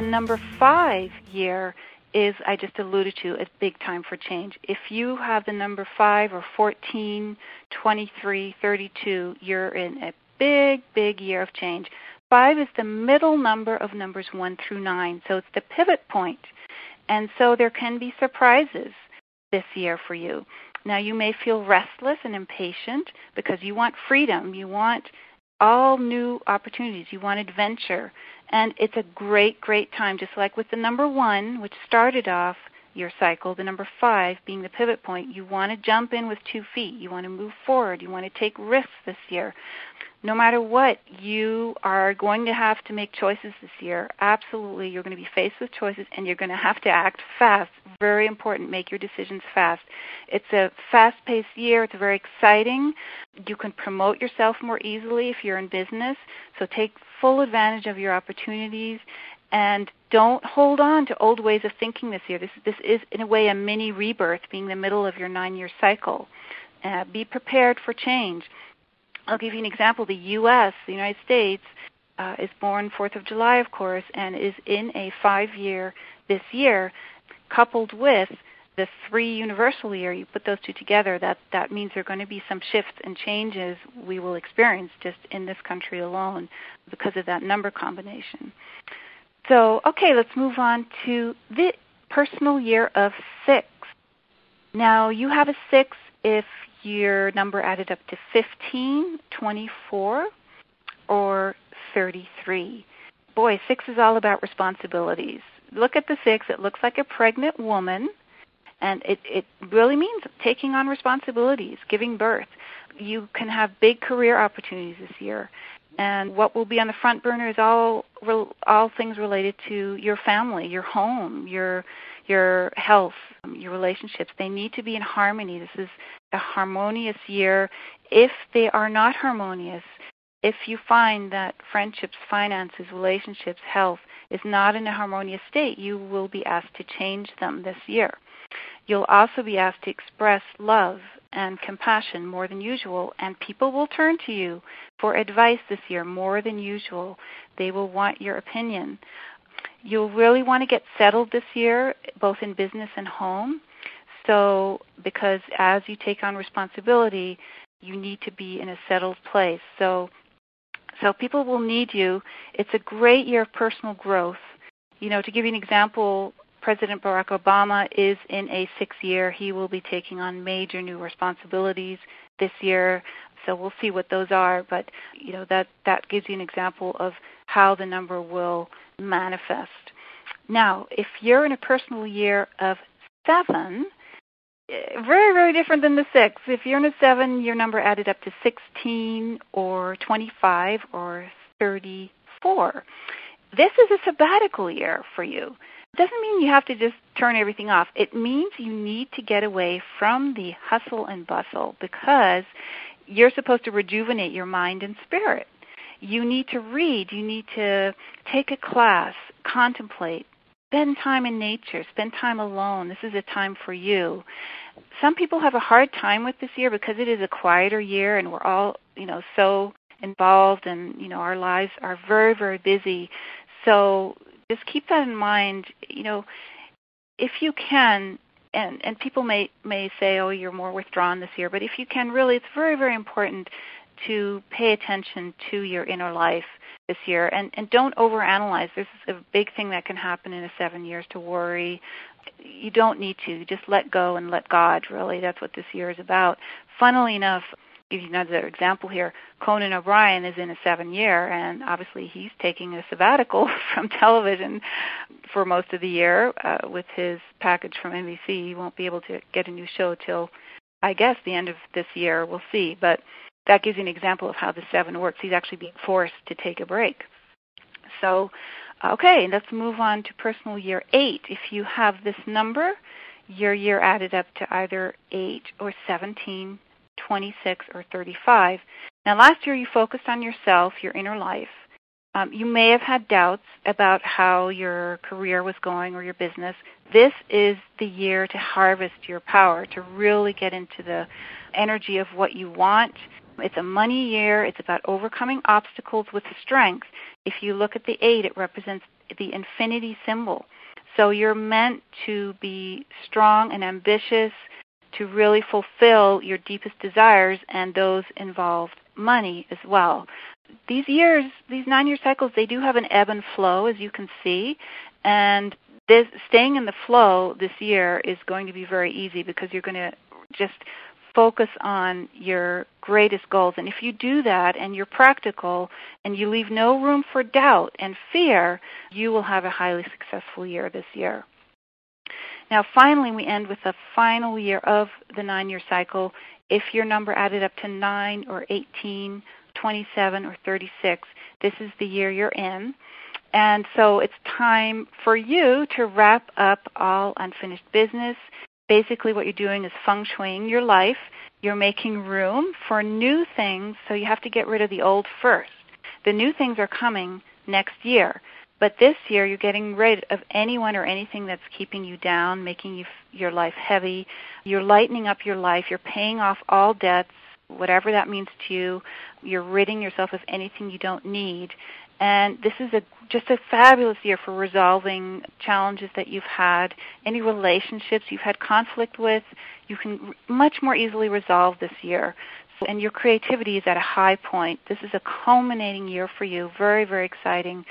The number 5 year is, I just alluded to, a big time for change. If you have the number 5 or 14, 23, 32, you're in a big, big year of change. 5 is the middle number of numbers 1 through 9, so it's the pivot point. And so there can be surprises this year for you. Now, you may feel restless and impatient because you want freedom. You want all new opportunities. You want adventure. And it's a great, great time, just like with the number 1, which started off your cycle, the number 5 being the pivot point. You want to jump in with 2 feet. You want to move forward. You want to take risks this year. No matter what, you are going to have to make choices this year. Absolutely, you're going to be faced with choices, and you're going to have to act fast. Very important, make your decisions fast. It's a fast-paced year. It's very exciting. You can promote yourself more easily if you're in business, so take full advantage of your opportunities, and don't hold on to old ways of thinking this year. This is, in a way, a mini rebirth, being the middle of your 9-year cycle. Be prepared for change. I'll give you an example. The U.S., the United States, is born 4th of July, of course, and is in a 5-year this year, coupled with the 3 universal year. You put those two together, that means there are going to be some shifts and changes we will experience just in this country alone because of that number combination. So, okay, let's move on to the personal year of 6. Now, you have a 6 if your number added up to 15, 24, or 33. Boy, 6 is all about responsibilities. Look at the 6. It looks like a pregnant woman, and it really means taking on responsibilities, giving birth. You can have big career opportunities this year. And what will be on the front burner is all things related to your family, your home, your health, your relationships. They need to be in harmony. This is a harmonious year. If they are not harmonious, if you find that friendships, finances, relationships, health is not in a harmonious state, you will be asked to change them this year. You'll also be asked to express love and compassion more than usual, and people will turn to you for advice this year more than usual. They will want your opinion. You'll really want to get settled this year, both in business and home. So, because as you take on responsibility, you need to be in a settled place. So people will need you. It's a great year of personal growth. You know, to give you an example, President Barack Obama is in a 6th year. He will be taking on major new responsibilities this year. So we'll see what those are. But, you know, that gives you an example of how the number will manifest. Now, if you're in a personal year of 7, very, very different than the 6. If you're in a 7, your number added up to 16 or 25 or 34. This is a sabbatical year for you. It doesn't mean you have to just turn everything off. It means you need to get away from the hustle and bustle because you're supposed to rejuvenate your mind and spirit. You need to read. You need to take a class, contemplate, spend time in nature, spend time alone. This is a time for you. Some people have a hard time with this year because it is a quieter year and we're all, so involved and, our lives are very, very busy. So just keep that in mind. If you can, and people may say, oh, you're more withdrawn this year, but if you can, really, it's very, very important to pay attention to your inner life this year. And don't overanalyze. This is a big thing that can happen in a 7 years, to worry. You don't need to. Just let go and let God, really. That's what this year is about. Funnily enough, I'll give you another example here. Conan O'Brien is in a 7 year, and obviously he's taking a sabbatical from television for most of the year with his package from NBC. He won't be able to get a new show till, I guess, the end of this year. We'll see. But that gives you an example of how the 7 works. He's actually being forced to take a break. So, okay, let's move on to personal year 8. If you have this number, your year added up to either 8 or 17, 26 or 35. Now, last year you focused on yourself, your inner life. You may have had doubts about how your career was going or your business. This is the year to harvest your power, to really get into the energy of what you want. It's a money year. It's about overcoming obstacles with strength. If you look at the 8, it represents the infinity symbol. So you're meant to be strong and ambitious, to really fulfill your deepest desires, and those involve money as well. These 9-year cycles, they do have an ebb and flow, as you can see, and staying in the flow this year is going to be very easy because you're going to just focus on your greatest goals. And if you do that and you're practical and you leave no room for doubt and fear, you will have a highly successful year this year. Now, finally, we end with the final year of the 9-year cycle. If your number added up to 9 or 18, 27 or 36, this is the year you're in. And so it's time for you to wrap up all unfinished business. Basically what you're doing is feng shuiing your life. You're making room for new things, so you have to get rid of the old first. The new things are coming next year. But this year you're getting rid of anyone or anything that's keeping you down, making your life heavy. You're lightening up your life. You're paying off all debts, whatever that means to you. You're ridding yourself of anything you don't need. And this is just a fabulous year for resolving challenges that you've had, any relationships you've had conflict with, you can much more easily resolve this year. And your creativity is at a high point. This is a culminating year for you, very, very exciting.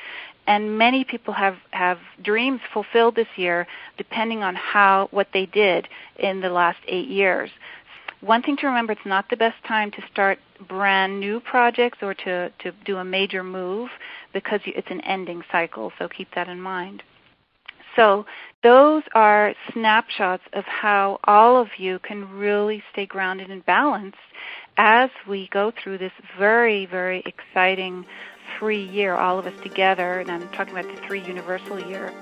And many people have dreams fulfilled this year depending on what they did in the last 8 years. One thing to remember, it's not the best time to start brand new projects or to do a major move because it's an ending cycle, so keep that in mind. So those are snapshots of how all of you can really stay grounded and balanced as we go through this very, very exciting 3-year, all of us together, and I'm talking about the 3 universal year.